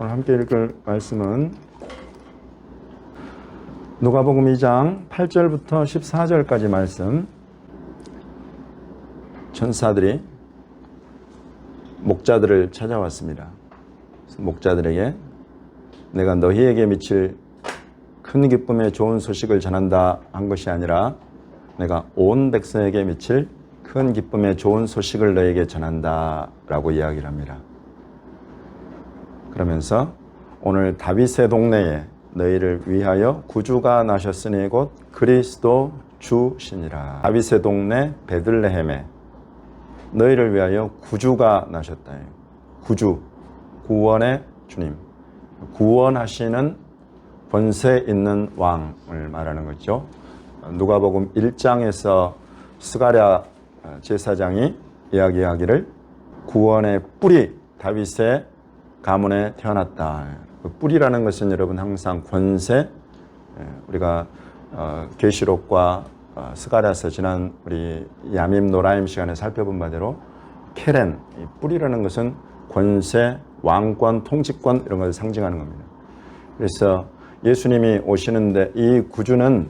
오늘 함께 읽을 말씀은 누가복음 2장 8절부터 14절까지 말씀. 천사들이 목자들을 찾아왔습니다. 목자들에게 내가 너희에게 미칠 큰 기쁨의 좋은 소식을 전한다 한 것이 아니라 내가 온 백성에게 미칠 큰 기쁨의 좋은 소식을 너희에게 전한다 라고 이야기를 합니다. 그러면서 오늘 다윗의 동네에 너희를 위하여 구주가 나셨으니 곧 그리스도 주시니라. 다윗의 동네 베들레헴에 너희를 위하여 구주가 나셨다. 구주, 구원의 주님, 구원하시는 권세 있는 왕을 말하는 거죠. 누가복음 1장에서 스가랴 제사장이 이야기하기를 구원의 뿌리 다윗의 가문에 태어났다. 그 뿌리라는 것은 여러분 항상 권세, 우리가 계시록과 스가랴서 지난 우리 야밈 노라임 시간에 살펴본 바대로 케렌, 이 뿌리라는 것은 권세, 왕권, 통치권 이런 것을 상징하는 겁니다. 그래서 예수님이 오시는데 이 구주는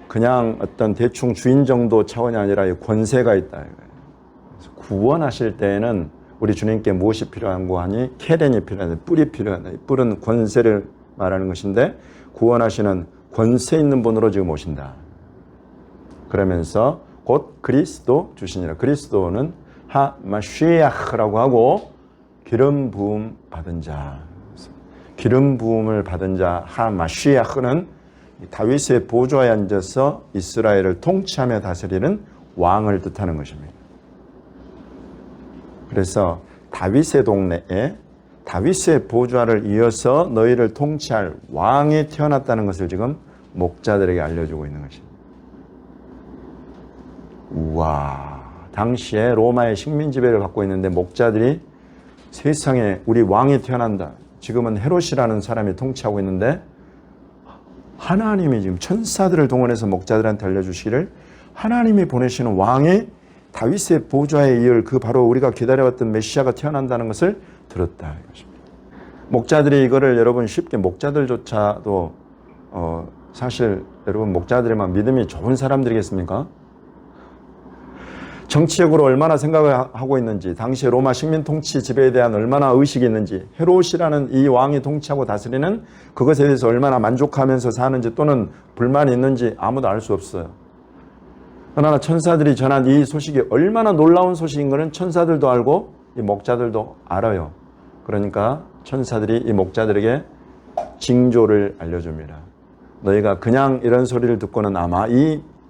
그냥 어떤 대충 주인 정도 차원이 아니라 권세가 있다. 그래서 구원하실 때에는 우리 주님께 무엇이 필요한고 하니 케렌이 필요하다. 뿔이 필요하다. 뿔은 권세를 말하는 것인데 구원하시는 권세 있는 분으로 지금 오신다. 그러면서 곧 그리스도 주시니라. 그리스도는 하마시아흐라고 하고 기름 부음 받은 자. 기름 부음을 받은 자 하마시아흐는 다윗의 보좌에 앉아서 이스라엘을 통치하며 다스리는 왕을 뜻하는 것입니다. 그래서 다윗의 동네에 다윗의 보좌를 이어서 너희를 통치할 왕이 태어났다는 것을 지금 목자들에게 알려주고 있는 것입니다. 우와, 당시에 로마의 식민 지배를 받고 있는데 목자들이 세상에 우리 왕이 태어난다. 지금은 헤롯이라는 사람이 통치하고 있는데 하나님이 지금 천사들을 동원해서 목자들한테 알려주시기를 하나님이 보내시는 왕이 다윗의 보좌에 이을 그 바로 우리가 기다려왔던 메시아가 태어난다는 것을 들었다. 목자들이 이거를 여러분 쉽게 목자들조차도 사실 여러분 목자들이 막 믿음이 좋은 사람들이겠습니까? 정치적으로 얼마나 생각을 하고 있는지, 당시 로마 식민 통치 지배에 대한 얼마나 의식이 있는지, 헤롯이라는 이 왕이 통치하고 다스리는 그것에 대해서 얼마나 만족하면서 사는지 또는 불만이 있는지 아무도 알 수 없어요. 그러나 천사들이 전한 이 소식이 얼마나 놀라운 소식인 것은 천사들도 알고 이 목자들도 알아요. 그러니까 천사들이 이 목자들에게 징조를 알려줍니다. 너희가 그냥 이런 소리를 듣고는 아마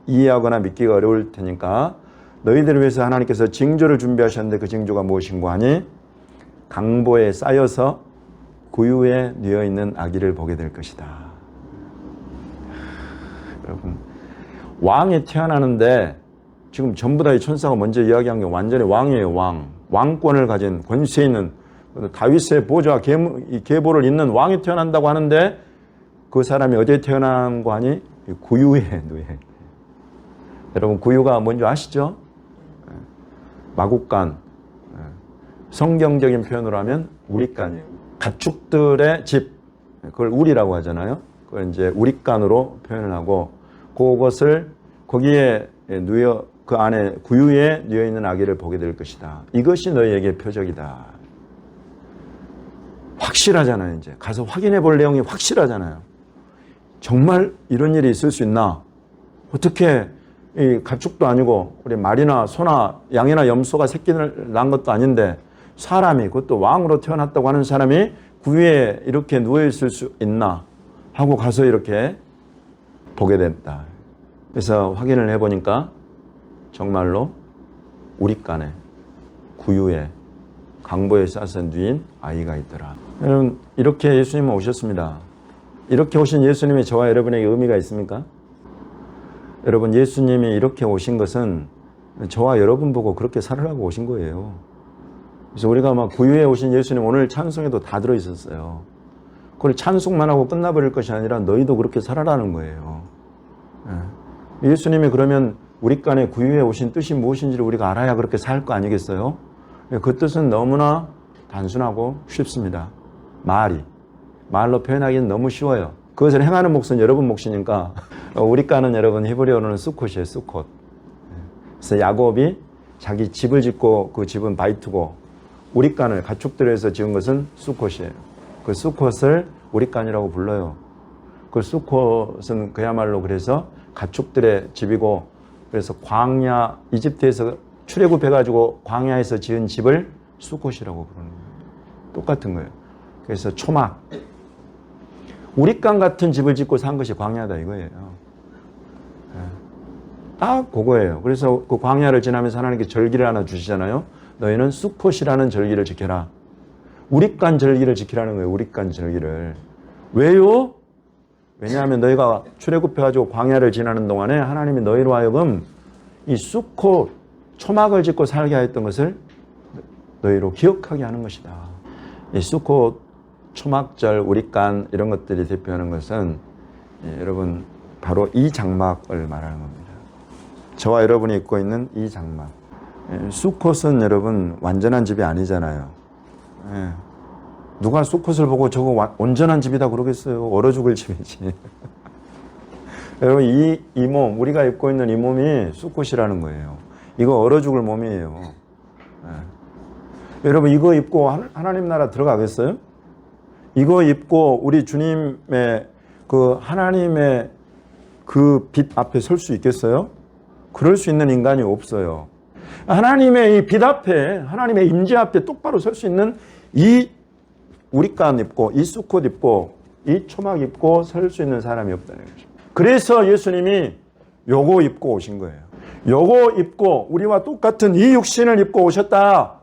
이해하거나 믿기가 어려울 테니까 너희들을 위해서 하나님께서 징조를 준비하셨는데 그 징조가 무엇인고 하니 강보에 쌓여서 구유에 뉘어있는 아기를 보게 될 것이다. 여러분, 왕이 태어나는데 지금 전부 다 이 천사가 먼저 이야기한 게 완전히 왕이에요. 왕권을 가진 권세 있는 다윗의 보좌 계보를 잇는 왕이 태어난다고 하는데 그 사람이 어디에 태어난 거 하니 구유에 누에. 여러분 구유가 뭔지 아시죠? 마국간. 성경적인 표현으로 하면 우리간이에요. 가축들의 집, 그걸 우리라고 하잖아요. 그걸 이제 우리간으로 표현을 하고 그것을 거기에 누여 그 안에 구유에 누여 있는 아기를 보게 될 것이다. 이것이 너희에게 표적이다. 확실하잖아요. 이제 가서 확인해 볼 내용이 확실하잖아요. 정말 이런 일이 있을 수 있나? 어떻게 이 가축도 아니고 우리 말이나 소나 양이나 염소가 새끼를 낳은 것도 아닌데 사람이 그것도 왕으로 태어났다고 하는 사람이 구유에 이렇게 누워 있을 수 있나 하고 가서 이렇게 보게 됐다. 그래서 확인을 해보니까 정말로 우리간에 구유에 강보에 싸서 누인 아이가 있더라. 여러분 이렇게 예수님은 오셨습니다. 이렇게 오신 예수님이 저와 여러분에게 의미가 있습니까? 여러분 예수님이 이렇게 오신 것은 저와 여러분 보고 그렇게 살으라고 오신 거예요. 그래서 우리가 막 구유에 오신 예수님 오늘 찬송에도 다 들어있었어요. 그걸 찬송만 하고 끝나버릴 것이 아니라 너희도 그렇게 살아라는 거예요. 예수님이 그러면 우리간에 구유에 오신 뜻이 무엇인지를 우리가 알아야 그렇게 살 거 아니겠어요? 그 뜻은 너무나 단순하고 쉽습니다. 말로 표현하기는 너무 쉬워요. 그것을 행하는 몫은 여러분 몫이니까 우리가는 여러분 히브리어로는 수콧이에요. 수콧. 그래서 야곱이 자기 집을 짓고 그 집은 바이트고 우리간을 가축들에서 지은 것은 수콧이에요. 그 수콧을 우리간이라고 불러요. 그 수콧은 그야말로 그래서 가축들의 집이고 그래서 광야 이집트에서 출애굽해가지고 광야에서 지은 집을 수콧이라고 부르는 거예요. 똑같은 거예요. 그래서 초막 우리간 같은 집을 짓고 산 것이 광야다 이거예요. 딱 그거예요. 그래서 그 광야를 지나면서 하나님께 절기를 하나 주시잖아요. 너희는 수콧이라는 절기를 지켜라. 우리간 절기를 지키라는 거예요. 우리간 절기를. 왜요? 왜냐하면 너희가 출애굽해가지고 광야를 지나는 동안에 하나님이 너희로 하여금 이 수콧 초막을 짓고 살게 하였던 것을 너희로 기억하게 하는 것이다. 이 수콧 초막절 우리간 이런 것들이 대표하는 것은 여러분 바로 이 장막을 말하는 겁니다. 저와 여러분이 입고 있는 이 장막. 수콧은 여러분 완전한 집이 아니잖아요. 누가 수콧을 보고 저거 온전한 집이다 그러겠어요. 얼어 죽을 집이지. 여러분 이 몸, 우리가 입고 있는 이 몸이 수콧이라는 거예요. 이거 얼어 죽을 몸이에요. 여러분 이거 입고 하나님 나라 들어가겠어요? 이거 입고 우리 주님의 그 하나님의 그 빛 앞에 설 수 있겠어요? 그럴 수 있는 인간이 없어요. 하나님의 이 빛 앞에, 하나님의 임재 앞에 똑바로 설 수 있는 이 우리간 입고, 이 수콧 입고, 이 초막 입고 설 수 있는 사람이 없다는 거죠. 그래서 예수님이 요거 입고 오신 거예요. 요거 입고 우리와 똑같은 이 육신을 입고 오셨다.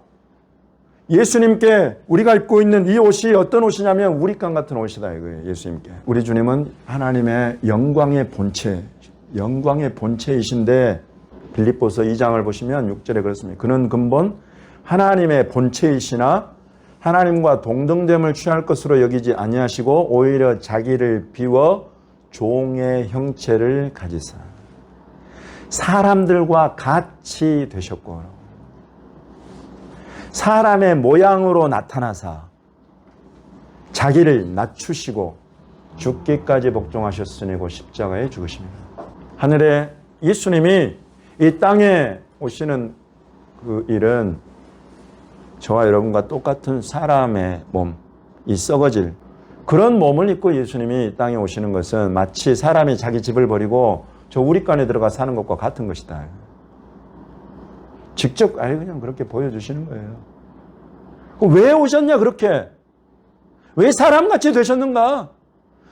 예수님께 우리가 입고 있는 이 옷이 어떤 옷이냐면 우리간 같은 옷이다 이거예요. 예수님께. 우리 주님은 하나님의 영광의 본체, 영광의 본체이신데 빌립보서 2장을 보시면 6절에 그렇습니다. 그는 근본 하나님의 본체이시나 하나님과 동등됨을 취할 것으로 여기지 아니하시고 오히려 자기를 비워 종의 형체를 가지사 사람들과 같이 되셨고 사람의 모양으로 나타나사 자기를 낮추시고 죽기까지 복종하셨으니 곧 십자가에 죽으십니다. 하늘에 예수님이 이 땅에 오시는 그 일은 저와 여러분과 똑같은 사람의 몸, 이 썩어질 그런 몸을 입고 예수님이 이 땅에 오시는 것은 마치 사람이 자기 집을 버리고 저 우리간에 들어가 사는 것과 같은 것이다. 직접 그냥 그렇게 보여주시는 거예요. 왜 오셨냐 그렇게? 왜 사람같이 되셨는가?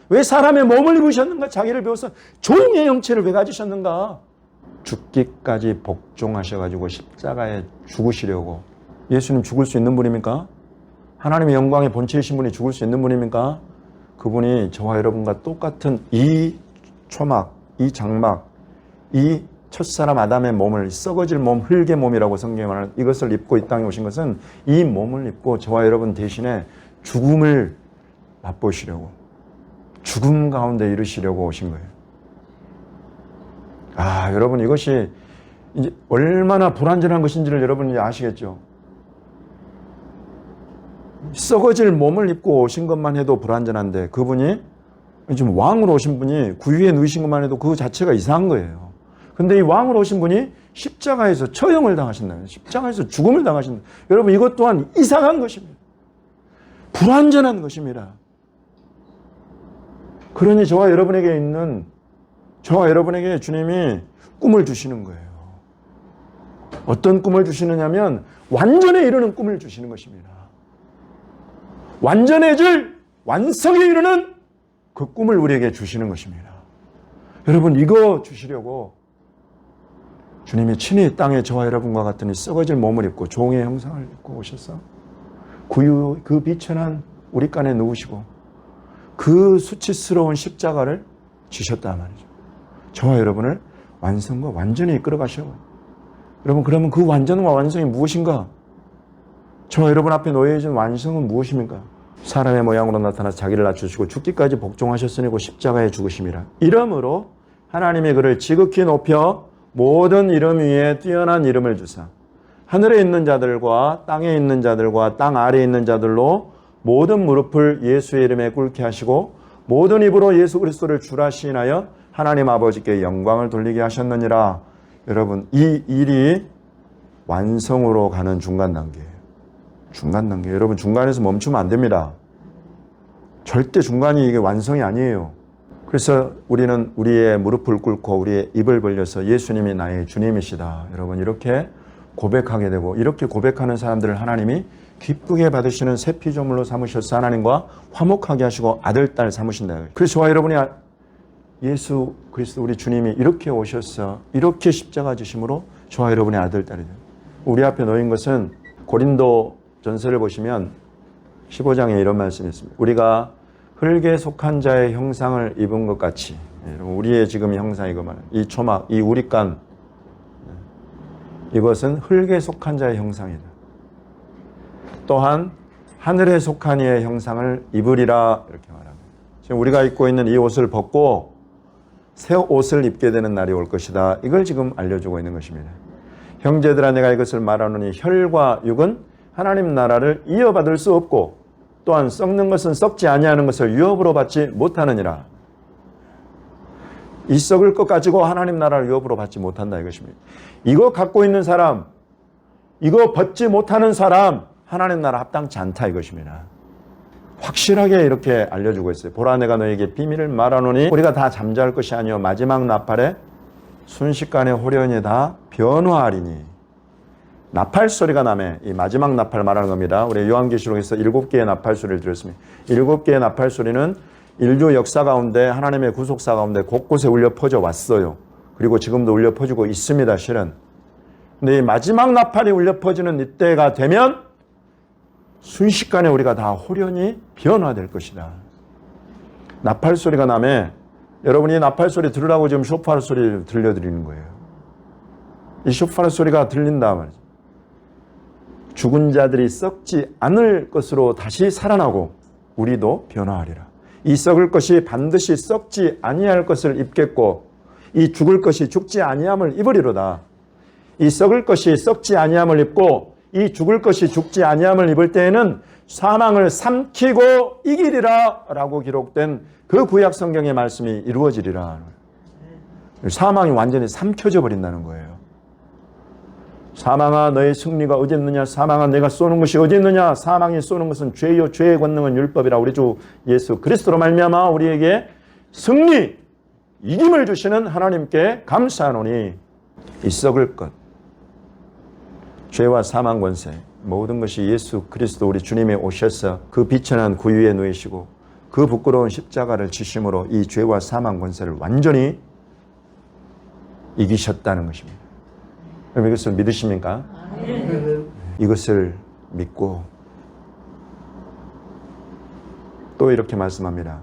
왜 사람의 몸을 입으셨는가? 자기를 비워서 종의 형체를 왜 가지셨는가? 죽기까지 복종하셔가지고 십자가에 죽으시려고. 예수님 죽을 수 있는 분입니까? 하나님의 영광의 본체이신 분이 죽을 수 있는 분입니까? 그분이 저와 여러분과 똑같은 이 초막, 이 장막, 이 첫사람 아담의 몸을 썩어질 몸, 흙의 몸이라고 성경에 말하는 이것을 입고 이 땅에 오신 것은 이 몸을 입고 저와 여러분 대신에 죽음을 맛보시려고 죽음 가운데 이르시려고 오신 거예요. 여러분 이것이 이제 얼마나 불완전한 것인지를 여러분이 이제 아시겠죠? 썩어질 몸을 입고 오신 것만 해도 불완전한데 그분이 지금 왕으로 오신 분이 구유에 누이신 것만 해도 그 자체가 이상한 거예요. 근데 이 왕으로 오신 분이 십자가에서 처형을 당하신다면 십자가에서 죽음을 당하신다. 여러분 이것 또한 이상한 것입니다. 불완전한 것입니다. 그러니 저와 여러분에게 주님이 꿈을 주시는 거예요. 어떤 꿈을 주시느냐면 완전에 이르는 꿈을 주시는 것입니다. 완전해질 완성에 이르는 그 꿈을 우리에게 주시는 것입니다. 여러분 이거 주시려고 주님이 친히 땅에 저와 여러분과 같은 이 썩어질 몸을 입고 종의 형상을 입고 오셔서 구유 그 비천한 우리간에 누우시고 그 수치스러운 십자가를 지셨단 말이죠. 저와 여러분을 완성과 완전히 이끌어 가셔. 여러분 그러면 그 완전과 완성이 무엇인가? 저와 여러분 앞에 놓여진 완성은 무엇입니까? 사람의 모양으로 나타나서 자기를 낮추시고 죽기까지 복종하셨으니 곧 십자가에 죽으심이라. 이러므로 하나님이 그를 지극히 높여 모든 이름 위에 뛰어난 이름을 주사 하늘에 있는 자들과 땅에 있는 자들과 땅 아래에 있는 자들로 모든 무릎을 예수의 이름에 꿇게 하시고 모든 입으로 예수 그리스도를 주라 시인하여 하나님 아버지께 영광을 돌리게 하셨느니라. 여러분, 이 일이 완성으로 가는 중간 단계예요. 중간 단계. 여러분, 중간에서 멈추면 안 됩니다. 절대 중간이 이게 완성이 아니에요. 그래서 우리는 우리의 무릎을 꿇고 우리의 입을 벌려서 예수님이 나의 주님이시다. 여러분, 이렇게 고백하게 되고, 이렇게 고백하는 사람들을 하나님이 기쁘게 받으시는 새 피조물로 삼으셔서 하나님과 화목하게 하시고 아들, 딸 삼으신다. 그래서 저와 여러분이 예수 그리스도 우리 주님이 이렇게 오셔서 이렇게 십자가 지심으로 저와 여러분의 아들, 딸이죠. 우리 앞에 놓인 것은 고린도 전서를 보시면 15장에 이런 말씀이 있습니다. 우리가 흙에 속한 자의 형상을 입은 것 같이, 우리의 지금 형상 이거만, 이 초막, 이 우리간, 이것은 흙에 속한 자의 형상이다. 또한 하늘에 속한 이의 형상을 입으리라, 이렇게 말합니다. 지금 우리가 입고 있는 이 옷을 벗고 새 옷을 입게 되는 날이 올 것이다. 이걸 지금 알려주고 있는 것입니다. 형제들아, 내가 이것을 말하노니 혈과 육은 하나님 나라를 이어받을 수 없고 또한 썩는 것은 썩지 아니하는 것을 유업으로 받지 못하느니라. 이 썩을 것 가지고 하나님 나라를 유업으로 받지 못한다, 이것입니다. 이거 갖고 있는 사람, 이거 벗지 못하는 사람, 하나님 나라 합당치 않다, 이것입니다. 확실하게 이렇게 알려주고 있어요. 보라, 내가 너에게 비밀을 말하노니 우리가 다 잠잘 것이 아니요 마지막 나팔에 순식간에 호련히 다 변화하리니. 나팔 소리가 나매, 이 마지막 나팔 말하는 겁니다. 우리 요한계시록에서 7개의 나팔 소리를 들었습니다. 7개의 나팔 소리는 인류 역사 가운데 하나님의 구속사 가운데 곳곳에 울려 퍼져 왔어요. 그리고 지금도 울려 퍼지고 있습니다, 실은. 근데 이 마지막 나팔이 울려 퍼지는 이때가 되면 순식간에 우리가 다 호련히 변화될 것이다. 나팔 소리가 나매, 여러분이 나팔 소리 들으라고 지금 쇼파르 소리를 들려드리는 거예요. 이 쇼파르 소리가 들린다 말이죠. 죽은 자들이 썩지 않을 것으로 다시 살아나고 우리도 변화하리라. 이 썩을 것이 반드시 썩지 아니할 것을 입겠고 이 죽을 것이 죽지 아니함을 입으리로다. 이 썩을 것이 썩지 아니함을 입고 이 죽을 것이 죽지 아니함을 입을 때에는 사망을 삼키고 이기리라 라고 기록된 그 구약 성경의 말씀이 이루어지리라. 사망이 완전히 삼켜져 버린다는 거예요. 사망아, 너의 승리가 어디 있느냐? 사망아, 내가 쏘는 것이 어디 있느냐? 사망이 쏘는 것은 죄요, 죄의 권능은 율법이라. 우리 주 예수 그리스도로 말미암아 우리에게 승리, 이김을 주시는 하나님께 감사하노니 이 썩을 것, 죄와 사망 권세, 모든 것이 예수 그리스도 우리 주님이 오셔서 그 비천한 구유에 누이시고 그 부끄러운 십자가를 지심으로 이 죄와 사망 권세를 완전히 이기셨다는 것입니다. 여러분, 이것을 믿으십니까? 이것을 믿고 또 이렇게 말씀합니다.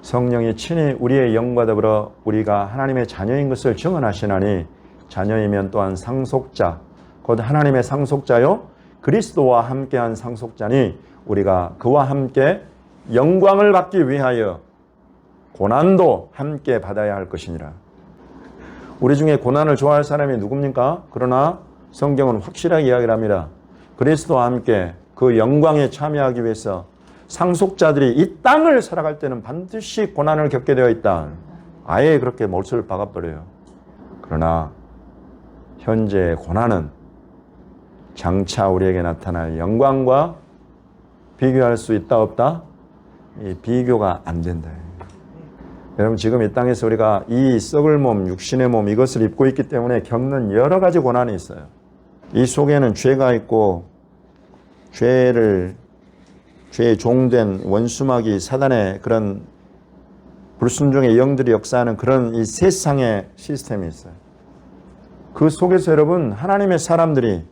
성령이 친히 우리의 영과 더불어 우리가 하나님의 자녀인 것을 증언하시나니 자녀이면 또한 상속자 곧 하나님의 상속자요 그리스도와 함께한 상속자니 우리가 그와 함께 영광을 받기 위하여 고난도 함께 받아야 할 것이니라. 우리 중에 고난을 좋아할 사람이 누굽니까? 그러나 성경은 확실하게 이야기를 합니다. 그리스도와 함께 그 영광에 참여하기 위해서 상속자들이 이 땅을 살아갈 때는 반드시 고난을 겪게 되어 있다. 아예 그렇게 못을 박아버려요. 그러나 현재의 고난은 장차 우리에게 나타날 영광과 비교할 수 있다 없다? 이 비교가 안 된다. 여러분, 지금 이 땅에서 우리가 이 썩을 몸, 육신의 몸 이것을 입고 있기 때문에 겪는 여러 가지 고난이 있어요. 이 속에는 죄가 있고 죄의 종된 원수마귀 사단의 그런 불순종의 영들이 역사하는 그런 이 세상의 시스템이 있어요. 그 속에서 여러분, 하나님의 사람들이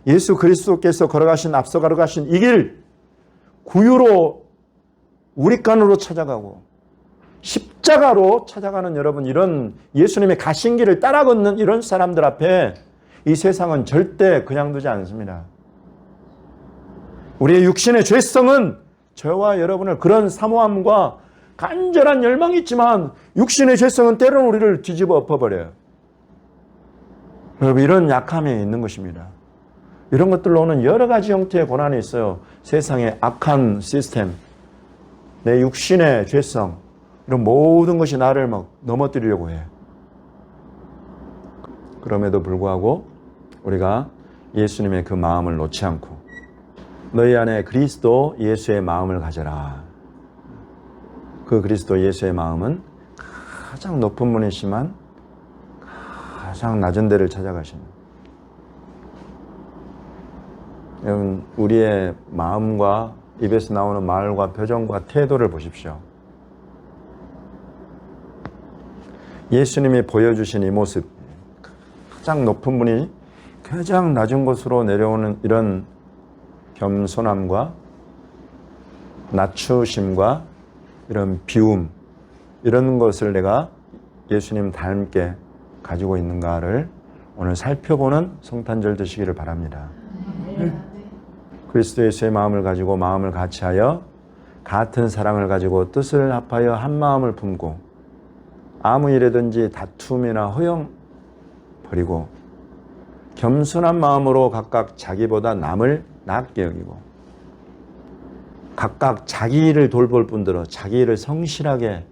예수 그리스도께서 걸어가신, 앞서 걸어가신 이 길, 구유로 우리간으로 찾아가고 십자가로 찾아가는 여러분, 이런 예수님의 가신 길을 따라 걷는 이런 사람들 앞에 이 세상은 절대 그냥 두지 않습니다. 우리의 육신의 죄성은 저와 여러분을 그런 사모함과 간절한 열망이 있지만 육신의 죄성은 때로는 우리를 뒤집어 엎어버려요. 여러분, 이런 약함이 있는 것입니다. 이런 것들로 오는 여러 가지 형태의 고난이 있어요. 세상의 악한 시스템, 내 육신의 죄성, 이런 모든 것이 나를 막 넘어뜨리려고 해. 그럼에도 불구하고 우리가 예수님의 그 마음을 놓지 않고 너희 안에 그리스도 예수의 마음을 가져라. 그 그리스도 예수의 마음은 가장 높은 분이시만 가장 낮은 데를 찾아가시는. 여러분, 우리의 마음과 입에서 나오는 말과 표정과 태도를 보십시오. 예수님이 보여주신 이 모습, 가장 높은 분이 가장 낮은 곳으로 내려오는 이런 겸손함과 낮추심과 이런 비움, 이런 것을 내가 예수님 닮게 가지고 있는가를 오늘 살펴보는 성탄절 되시기를 바랍니다. 그리스도 예수의 마음을 가지고 마음을 같이하여 같은 사랑을 가지고 뜻을 합하여 한 마음을 품고 아무 일에든지 다툼이나 허영 버리고 겸손한 마음으로 각각 자기보다 남을 낮게 여기고 각각 자기 일을 돌볼 뿐더러 자기 일을 성실하게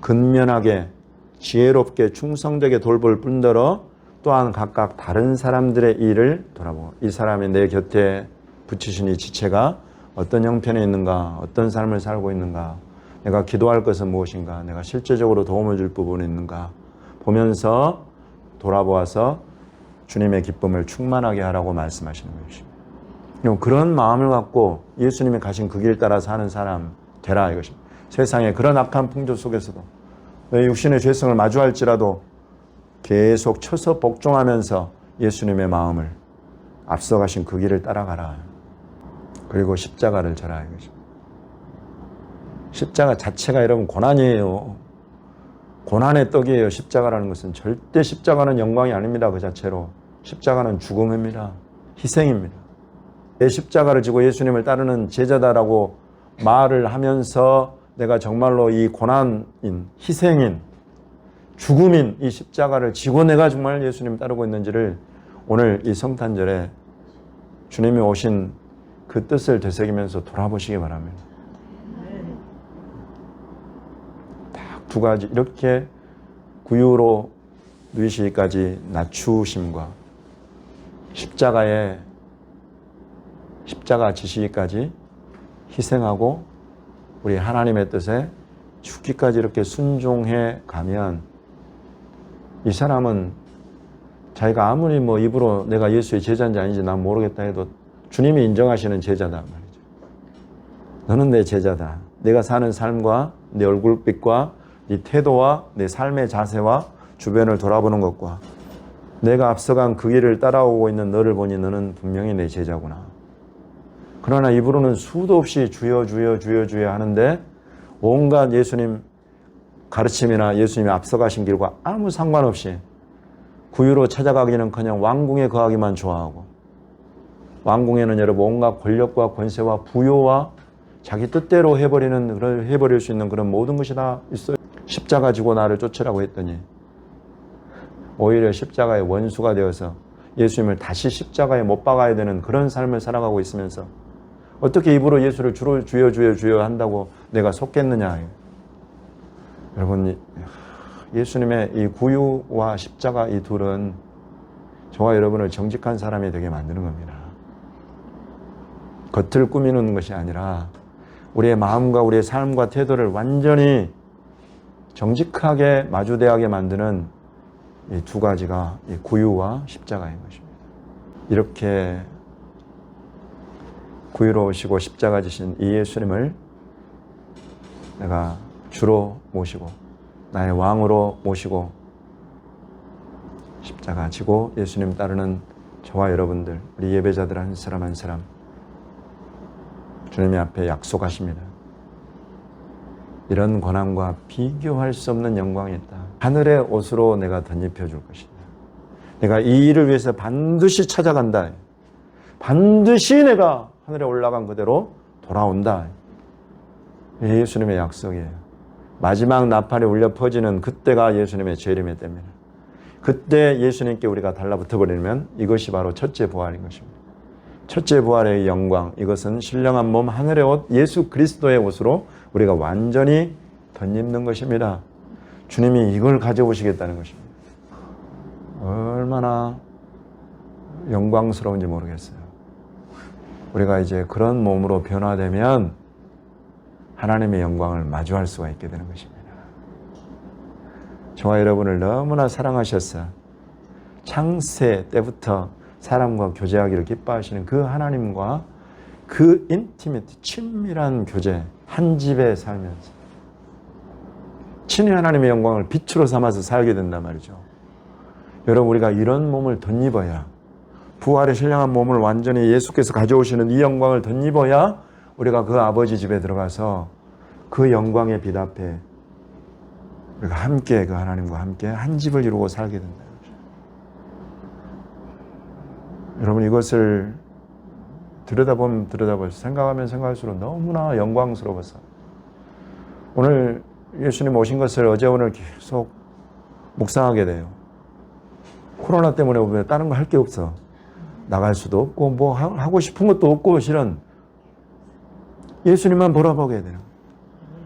근면하게 지혜롭게 충성되게 돌볼 뿐더러 또한 각각 다른 사람들의 일을 돌아보고 이 사람이 내 곁에 붙이신 이 지체가 어떤 형편에 있는가, 어떤 삶을 살고 있는가, 내가 기도할 것은 무엇인가, 내가 실제적으로 도움을 줄 부분이 있는가 보면서 돌아보아서 주님의 기쁨을 충만하게 하라고 말씀하시는 것입니다. 그런 마음을 갖고 예수님이 가신 그 길 따라 사는 사람 되라 이것입니다. 세상에 그런 악한 풍조 속에서도 너희 육신의 죄성을 마주할지라도 계속 쳐서 복종하면서 예수님의 마음을 앞서가신 그 길을 따라가라. 그리고 십자가를 져라 이것입니다. 십자가 자체가 여러분 고난이에요. 고난의 떡이에요. 십자가라는 것은 절대 십자가는 영광이 아닙니다. 그 자체로 십자가는 죽음입니다. 희생입니다. 내 십자가를 지고 예수님을 따르는 제자다라고 말을 하면서 내가 정말로 이 고난인, 희생인, 죽음인 이 십자가를 지고 내가 정말 예수님 따르고 있는지를 오늘 이 성탄절에 주님이 오신 그 뜻을 되새기면서 돌아보시기 바랍니다. 딱 두 가지 이렇게 구유로 누이시기까지 낮추심과 십자가 지시기까지 희생하고 우리 하나님의 뜻에 죽기까지 이렇게 순종해 가면 이 사람은 자기가 아무리 뭐 입으로 내가 예수의 제자인지 아닌지 난 모르겠다 해도 주님이 인정하시는 제자다 말이죠. 너는 내 제자다. 내가 사는 삶과 내 얼굴빛과 네 태도와 내 삶의 자세와 주변을 돌아보는 것과 내가 앞서간 그 길을 따라오고 있는 너를 보니 너는 분명히 내 제자구나. 그러나 입으로는 수도 없이 주여 주여 주여 주여 하는데 온갖 예수님 가르침이나 예수님이 앞서가신 길과 아무 상관없이 구유로 찾아가기는커녕 왕궁에 거하기만 좋아하고 왕궁에는 여러분 온갖 권력과 권세와 부요와 자기 뜻대로 해버릴 수 있는 그런 모든 것이 다 있어요. 십자가 지고 나를 쫓으라고 했더니 오히려 십자가의 원수가 되어서 예수님을 다시 십자가에 못 박아야 되는 그런 삶을 살아가고 있으면서 어떻게 입으로 예수를 주여 주여 주여 한다고 내가 속겠느냐. 여러분, 예수님의 이 구유와 십자가 이 둘은 저와 여러분을 정직한 사람이 되게 만드는 겁니다. 겉을 꾸미는 것이 아니라 우리의 마음과 우리의 삶과 태도를 완전히 정직하게 마주대하게 만드는 이 두 가지가 이 구유와 십자가인 것입니다. 이렇게 구유로우시고 십자가 지신 이 예수님을 내가 주로 모시고 나의 왕으로 모시고 십자가 지고 예수님 따르는 저와 여러분들, 우리 예배자들 한 사람 한 사람 주님의 앞에 약속하십니다. 이런 고난과 비교할 수 없는 영광이 있다. 하늘의 옷으로 내가 덧입혀 줄 것이다. 내가 이 일을 위해서 반드시 찾아간다. 반드시 내가 하늘에 올라간 그대로 돌아온다. 예수님의 약속이에요. 마지막 나팔이 울려 퍼지는 그때가 예수님의 재림의 때입니다. 그때 예수님께 우리가 달라붙어 버리면 이것이 바로 첫째 부활인 것입니다. 첫째 부활의 영광, 이것은 신령한 몸 하늘의 옷 예수 그리스도의 옷으로 우리가 완전히 덧입는 것입니다. 주님이 이걸 가져오시겠다는 것입니다. 얼마나 영광스러운지 모르겠어요. 우리가 이제 그런 몸으로 변화되면 하나님의 영광을 마주할 수가 있게 되는 것입니다. 저와 여러분을 너무나 사랑하셔서 창세 때부터 사람과 교제하기를 기뻐하시는 그 하나님과 그 인티미티, 친밀한 교제, 한 집에 살면서 친히 하나님의 영광을 빛으로 삼아서 살게 된단 말이죠. 여러분, 우리가 이런 몸을 덧입어야, 부활의 신령한 몸을 완전히 예수께서 가져오시는 이 영광을 덧입어야 우리가 그 아버지 집에 들어가서 그 영광의 빛 앞에 우리가 함께 그 하나님과 함께 한 집을 이루고 살게 된다. 여러분, 이것을 들여다보면 생각하면 생각할수록 너무나 영광스러워서 오늘 예수님 오신 것을 어제 오늘 계속 묵상하게 돼요. 코로나 때문에 보면 다른 거 할 게 없어. 나갈 수도 없고 뭐 하고 싶은 것도 없고 실은 예수님만 바라보게 되는,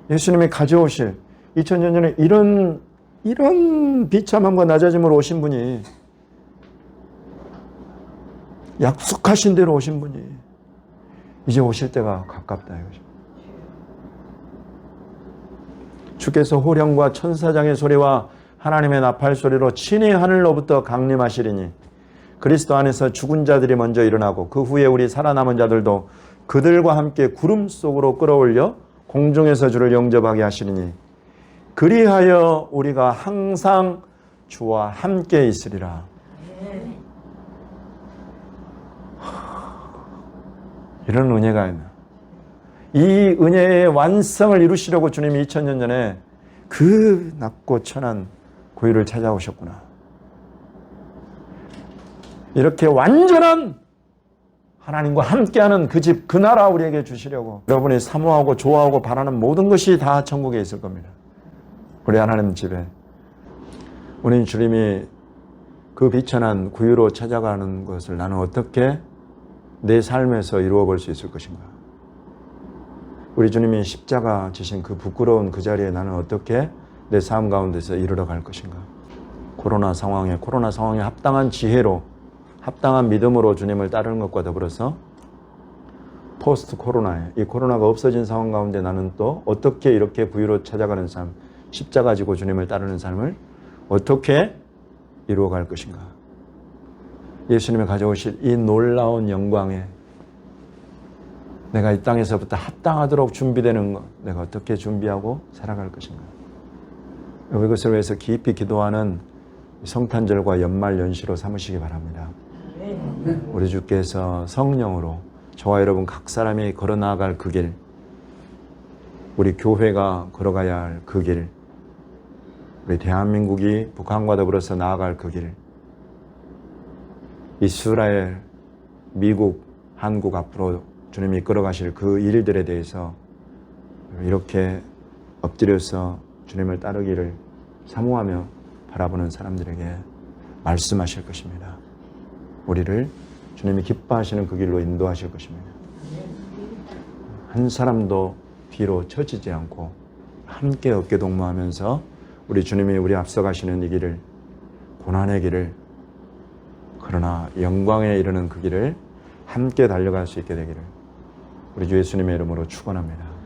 예수님이 가져오실 2000년 전에 이런 비참함과 낮아짐으로 오신 분이, 약속하신 대로 오신 분이 이제 오실 때가 가깝다 이거죠. 주께서 호령과 천사장의 소리와 하나님의 나팔 소리로 친히 하늘로부터 강림하시리니 그리스도 안에서 죽은 자들이 먼저 일어나고 그 후에 우리 살아남은 자들도 그들과 함께 구름 속으로 끌어올려 공중에서 주를 영접하게 하시리니 그리하여 우리가 항상 주와 함께 있으리라. 이런 은혜가 있나. 이 은혜의 완성을 이루시려고 주님이 2000년 전에 그 낮고 천한 고유를 찾아오셨구나. 이렇게 완전한 하나님과 함께하는 그 집, 그 나라 우리에게 주시려고 여러분이 사모하고 좋아하고 바라는 모든 것이 다 천국에 있을 겁니다. 우리 하나님 집에. 우리 주님이 그 비천한 구유로 찾아가는 것을 나는 어떻게 내 삶에서 이루어 볼 수 있을 것인가? 우리 주님이 십자가 지신 그 부끄러운 그 자리에 나는 어떻게 내 삶 가운데서 이르러 갈 것인가? 코로나 상황에 합당한 지혜로, 합당한 믿음으로 주님을 따르는 것과 더불어서 포스트 코로나에, 이 코로나가 없어진 상황 가운데 나는 또 어떻게 이렇게 부유로 찾아가는 삶, 십자가 지고 주님을 따르는 삶을 어떻게 이루어 갈 것인가? 예수님이 가져오실 이 놀라운 영광에 내가 이 땅에서부터 합당하도록 준비되는 것, 내가 어떻게 준비하고 살아갈 것인가? 이것을 위해서 깊이 기도하는 성탄절과 연말 연시로 삼으시기 바랍니다. 우리 주께서 성령으로 저와 여러분 각 사람이 걸어나갈 그 길, 우리 교회가 걸어가야 할 그 길, 우리 대한민국이 북한과 더불어서 나아갈 그 길, 이스라엘, 미국, 한국 앞으로 주님이 이끌어가실 그 일들에 대해서 이렇게 엎드려서 주님을 따르기를 사모하며 바라보는 사람들에게 말씀하실 것입니다. 우리를 주님이 기뻐하시는 그 길로 인도하실 것입니다. 한 사람도 뒤로 처지지 않고 함께 어깨 동무하면서 우리 주님이 우리 앞서가시는 이 길을, 고난의 길을, 그러나 영광에 이르는 그 길을 함께 달려갈 수 있게 되기를 우리 주 예수님의 이름으로 축원합니다.